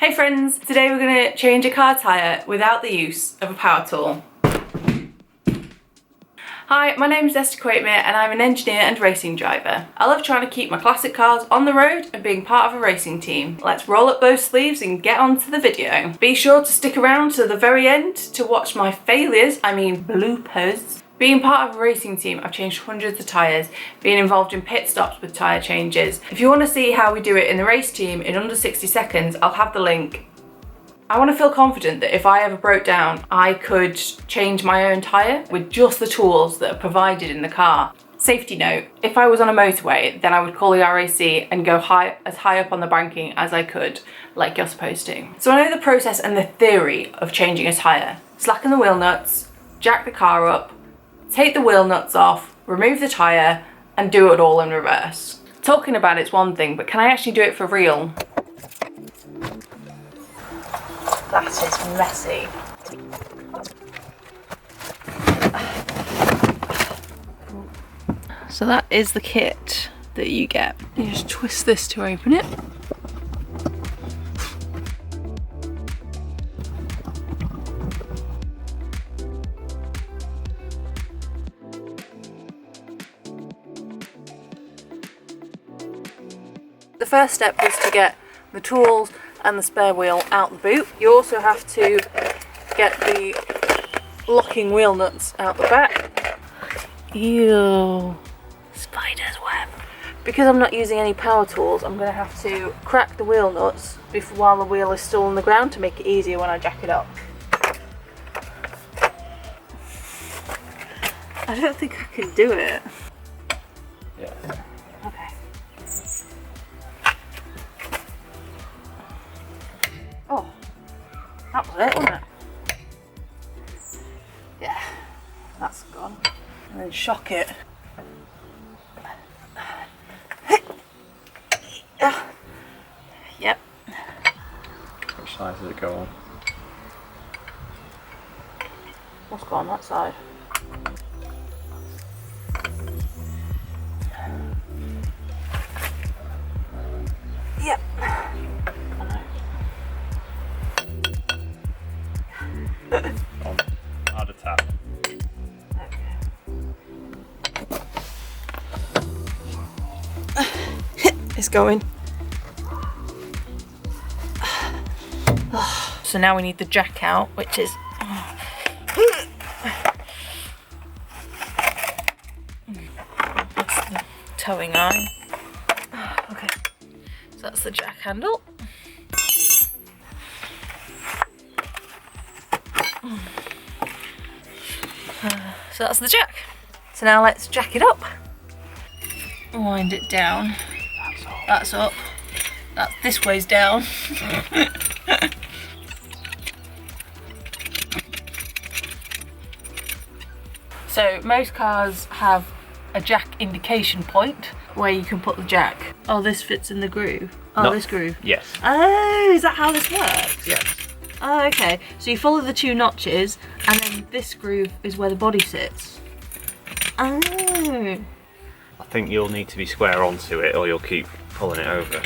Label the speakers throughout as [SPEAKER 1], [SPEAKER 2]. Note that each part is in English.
[SPEAKER 1] Hey friends, today we're going to change a car tyre without the use of a power tool. Hi, my name is Esther Quaitmere and I'm an engineer and racing driver. I love trying to keep my classic cars on the road and being part of a racing team. Let's roll up those sleeves and get on to the video. Be sure to stick around to the very end to watch my failures, bloopers. Being part of a racing team, I've changed hundreds of tyres, being involved in pit stops with tyre changes. If you want to see how we do it in the race team in under 60 seconds, I'll have the link. I want to feel confident that if I ever broke down, I could change my own tyre with just the tools that are provided in the car. Safety note, if I was on a motorway, then I would call the RAC and go as high up on the banking as I could, like you're supposed to. So I know the process and the theory of changing a tyre. Slacken the wheel nuts, jack the car up, take the wheel nuts off, remove the tyre, and do it all in reverse. Talking about it's one thing, but can I actually do it for real? That is messy. So that is the kit that you get. You just twist this to open it. The first step is to get the tools and the spare wheel out the boot. You also have to get the locking wheel nuts out the back. Ew, spider's web. Because I'm not using any power tools, I'm going to have to crack the wheel nuts while the wheel is still on the ground to make it easier when I jack it up. I don't think I can do it.
[SPEAKER 2] Yeah.
[SPEAKER 1] Okay. Oh, that was it, wasn't it? Yeah, that's gone. And then shock it. Yep.
[SPEAKER 2] Which side does it go on?
[SPEAKER 1] What's gone that side? Yep.
[SPEAKER 2] On. Add a tap.
[SPEAKER 1] Okay. It's going. So now we need the jack out, which is that's the towing eye. Okay, so that's the jack handle. So that's the jack. So now let's jack it up. Wind it down. That's up. That's this way's down. So most cars have a jack indication point where you can put the jack. Oh, this fits in the groove. Oh,
[SPEAKER 2] No.
[SPEAKER 1] This groove.
[SPEAKER 2] Yes.
[SPEAKER 1] Oh, is that how this works?
[SPEAKER 2] Yes.
[SPEAKER 1] Oh, okay. So you follow the two notches and then this groove is where the body sits. Oh.
[SPEAKER 2] I think you'll need to be square onto it or you'll keep pulling it over.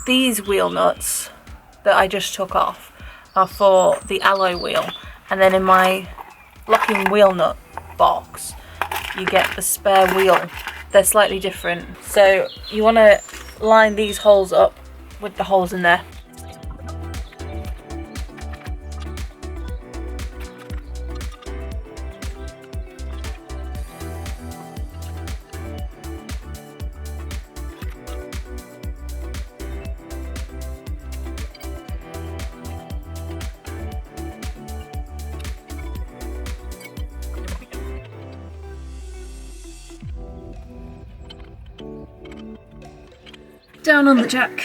[SPEAKER 1] These wheel nuts that I just took off are for the alloy wheel, and then in my locking wheel nut box you get the spare wheel. They're slightly different, so you want to line these holes up with the holes in there. Down on the jack.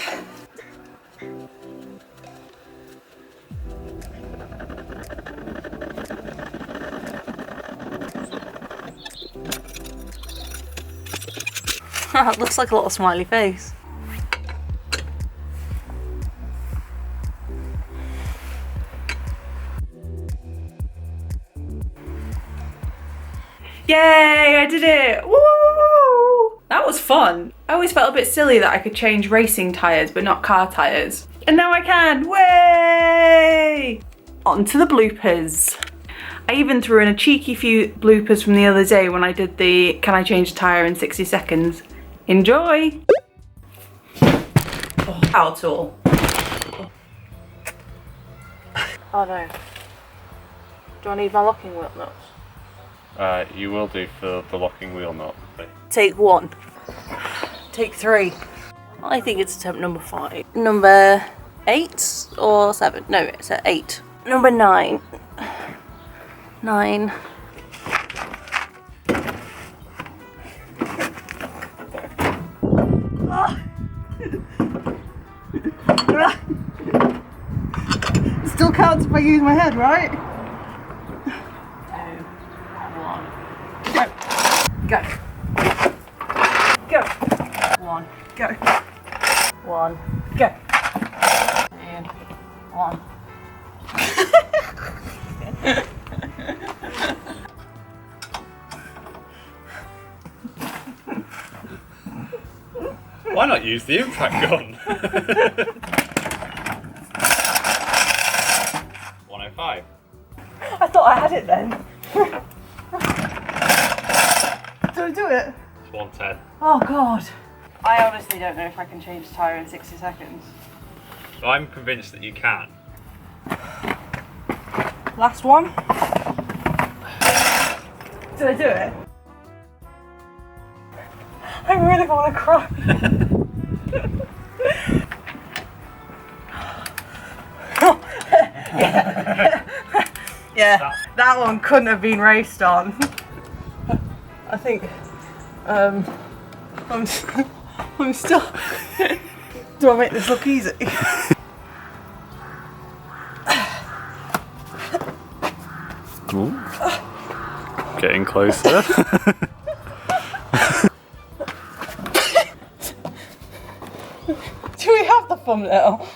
[SPEAKER 1] It looks like a little smiley face. Yay, I did it! Woo! That was fun. I always felt a bit silly that I could change racing tyres but not car tyres. And now I can! Way! On to the bloopers. I even threw in a cheeky few bloopers from the other day when I did the can I change a tyre in 60 seconds. Enjoy! Oh, power tool. Oh no. Do I need my locking wheel nuts?
[SPEAKER 2] You will do for the locking wheel nut.
[SPEAKER 1] Take 1. Take 3. I think it's attempt number 5. Number 8 or 7? No, it's at 8. Number 9. 9. Still counts if I use my head, right? 2, 1. Go. Go. 1. Go. 1. Go. And 1.
[SPEAKER 2] Why not use the impact gun? 105.
[SPEAKER 1] I thought I had it then. Do I do it?
[SPEAKER 2] It's 110.
[SPEAKER 1] Oh god. I honestly don't know if I can change the tyre in 60 seconds.
[SPEAKER 2] So I'm convinced that you can.
[SPEAKER 1] Last one. Did I do it? I really want to cry. Yeah, that one couldn't have been raced on. I think I'm still. Do I make this look easy?
[SPEAKER 2] Ooh. Getting closer.
[SPEAKER 1] Do we have the thumbnail?